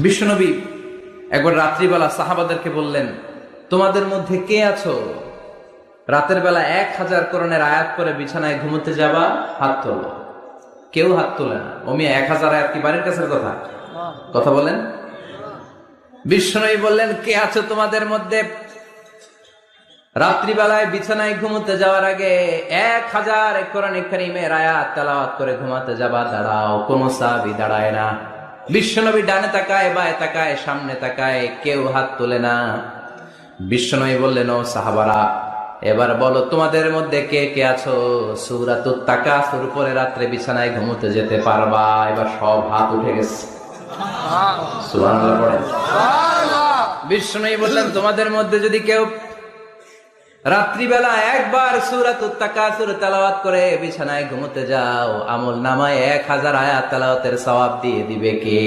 বিশ্বনবী একবার রাত্রিবেলা সাহাবাদেরকে বললেন, তোমাদের মধ্যে কে আছো রাতের বেলা 1000 কোরআনের আয়াত করে বিছানায় ঘুমোতে যাবা? হাত তোলো। কেউ হাত তোলে না। অমি 1000 আয়াত কি বাড়ির কাছের কথা? কথা বলেন। বিশ্বনবী বললেন, কে আছো তোমাদের মধ্যে রাত্রিবেলায় বিছানায় ঘুমোতে যাওয়ার আগে 1000 কোরআন কারীমের আয়াত তেলাওয়াত করে ঘুমাতে যাবা? দাঁড়াও। কোন সাহাবী দাঁড়ায় না। বিশ্বনবী ডানে তাকায়, বায়ে তাকায়, সামনে তাকায়, কেউ হাত তোলে না। বিশ্বনবী বললেন, ও সাহাবারা, এবার বলো তোমাদের মধ্যে কে কে আছো সূরাতুত তাকাসুর পরে রাত্রে বিছানায় ঘুমোতে যেতে পারবা? এবার সব হাত উঠে গেছে। সুবহানাল্লাহ পড়েন। বিশ্বনবী বললেন, তোমাদের মধ্যে যদি কেউ রাত্রিবেলা একবার সূরাতুত তাকাসুর তেলাওয়াত করে বিছানায় ঘুমোতে যাও, আমল নামায় 1000 আয়াত তেলাওয়াতের সওয়াব দিয়ে দিবে কে?